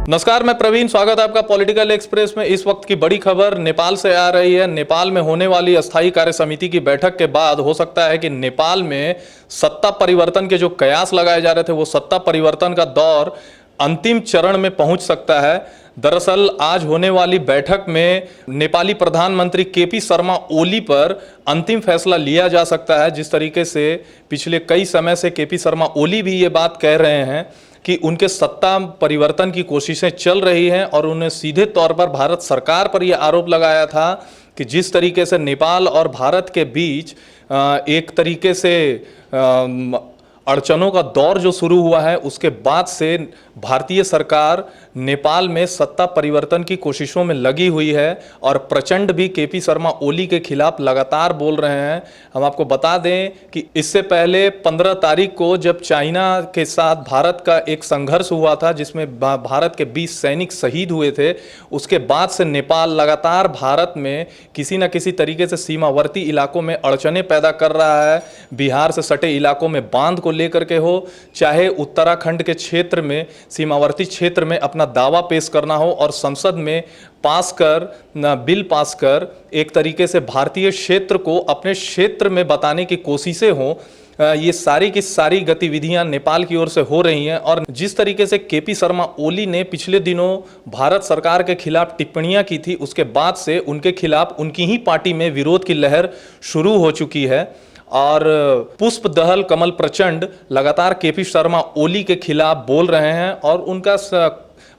नमस्कार, मैं प्रवीण। स्वागत है आपका पॉलिटिकल एक्सप्रेस में। इस वक्त की बड़ी खबर नेपाल से आ रही है। नेपाल में होने वाली अस्थायी कार्य समिति की बैठक के बाद हो सकता है कि नेपाल में सत्ता परिवर्तन के जो कयास लगाए जा रहे थे वो सत्ता परिवर्तन का दौर अंतिम चरण में पहुंच सकता है। दरअसल आज होने वाली बैठक में नेपाली प्रधानमंत्री केपी शर्मा ओली पर अंतिम फैसला लिया जा सकता है। जिस तरीके से पिछले कई समय से केपी शर्मा ओली भी ये बात कह रहे हैं कि उनके सत्ता परिवर्तन की कोशिशें चल रही हैं और उन्हें सीधे तौर पर भारत सरकार पर यह आरोप लगाया था कि जिस तरीके से नेपाल और भारत के बीच एक तरीके से अड़चनों का दौर जो शुरू हुआ है उसके बाद से भारतीय सरकार नेपाल में सत्ता परिवर्तन की कोशिशों में लगी हुई है और प्रचंड भी केपी शर्मा ओली के खिलाफ लगातार बोल रहे हैं। हम आपको बता दें कि इससे पहले 15 तारीख को जब चाइना के साथ भारत का एक संघर्ष हुआ था जिसमें भारत के 20 सैनिक शहीद हुए थे, उसके बाद से नेपाल लगातार भारत में किसी न किसी तरीके से सीमावर्ती इलाकों में अड़चने पैदा कर रहा है। बिहार से सटे इलाकों में बांध को लेकर के हो, चाहे उत्तराखंड के क्षेत्र में सीमावर्ती क्षेत्र में अपना दावा पेश करना हो और संसद में बिल पास कर एक तरीके से भारतीय क्षेत्र को अपने क्षेत्र में बताने की कोशिशें हों, ये सारी की सारी गतिविधियां नेपाल की ओर से हो रही हैं। और जिस तरीके से केपी शर्मा ओली ने पिछले दिनों भारत सरकार के खिलाफ टिप्पणियां की थी, उसके बाद से उनके खिलाफ उनकी ही पार्टी में विरोध की लहर शुरू हो चुकी है और पुष्प दहल कमल प्रचंड लगातार केपी शर्मा ओली के खिलाफ बोल रहे हैं। और उनका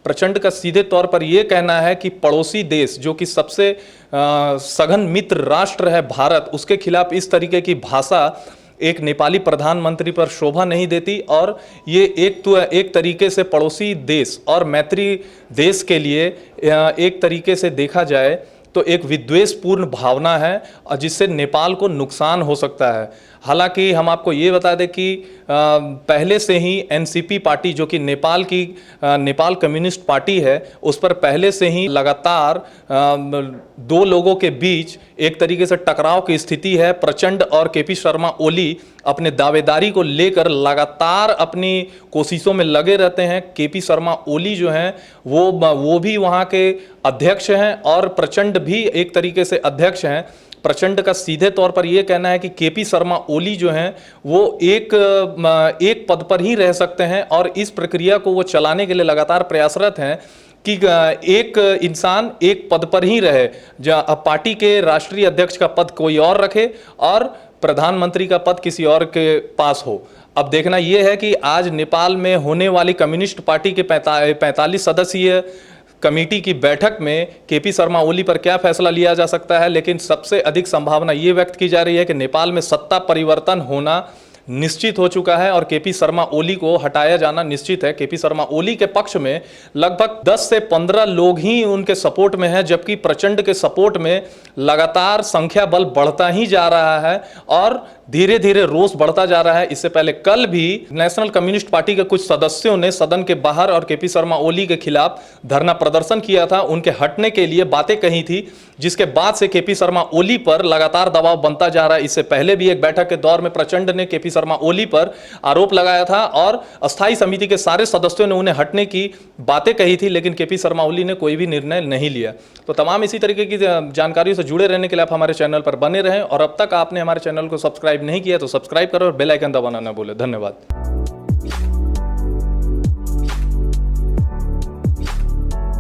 प्रचंड का सीधे तौर पर यह कहना है कि पड़ोसी देश जो कि सबसे सघन मित्र राष्ट्र है भारत, उसके खिलाफ इस तरीके की भाषा एक नेपाली प्रधानमंत्री पर शोभा नहीं देती और ये एक तरीके से पड़ोसी देश और मैत्री देश के लिए एक तरीके से देखा जाए तो एक विद्वेषपूर्ण भावना है और जिससे नेपाल को नुकसान हो सकता है। हालांकि हम आपको ये बता दें कि पहले से ही एनसीपी पार्टी जो कि नेपाल कम्युनिस्ट पार्टी है, उस पर पहले से ही लगातार दो लोगों के बीच एक तरीके से टकराव की स्थिति है। प्रचंड और केपी शर्मा ओली अपने दावेदारी को लेकर लगातार अपनी कोशिशों में लगे रहते हैं। केपी शर्मा ओली जो हैं वो भी वहाँ के अध्यक्ष हैं और प्रचंड भी एक तरीके से अध्यक्ष हैं। प्रचंड का सीधे तौर पर यह कहना है कि केपी शर्मा ओली जो हैं वो एक पद पर ही रह सकते हैं और इस प्रक्रिया को वो चलाने के लिए लगातार प्रयासरत हैं कि एक इंसान एक पद पर ही रहे, पार्टी के राष्ट्रीय अध्यक्ष का पद कोई और रखे और प्रधानमंत्री का पद किसी और के पास हो। अब देखना यह है कि आज नेपाल में होने वाली कम्युनिस्ट पार्टी के 45 सदस्यीय कमेटी की बैठक में केपी शर्मा ओली पर क्या फैसला लिया जा सकता है। लेकिन सबसे अधिक संभावना ये व्यक्त की जा रही है कि नेपाल में सत्ता परिवर्तन होना निश्चित हो चुका है और केपी शर्मा ओली को हटाया जाना निश्चित है। केपी शर्मा ओली के पक्ष में लगभग 10 से 15 लोग ही उनके सपोर्ट में हैं, जबकि प्रचंड के सपोर्ट में लगातार संख्या बल बढ़ता ही जा रहा है और धीरे धीरे रोष बढ़ता जा रहा है। इससे पहले कल भी नेशनल कम्युनिस्ट पार्टी के कुछ सदस्यों ने सदन के बाहर और केपी शर्मा ओली के खिलाफ धरना प्रदर्शन किया था, उनके हटने के लिए बातें कही थी, जिसके बाद से केपी शर्मा ओली पर लगातार दबाव बनता जा रहा है। इससे पहले भी एक बैठक के दौर में प्रचंड ने केपी शर्मा ओली पर आरोप लगाया था और अस्थायी समिति के सारे सदस्यों ने उन्हें हटने की बातें कही थी, लेकिन केपी शर्मा ओली ने कोई भी निर्णय नहीं लिया। तो तमाम इसी तरीके की जानकारियों से जुड़े रहने के लिए आप हमारे चैनल पर बने रहें और अब तक आपने हमारे चैनल को सब्सक्राइब नहीं किया तो सब्सक्राइब करो और बेल आइकन दबाना ना भूलें। धन्यवाद।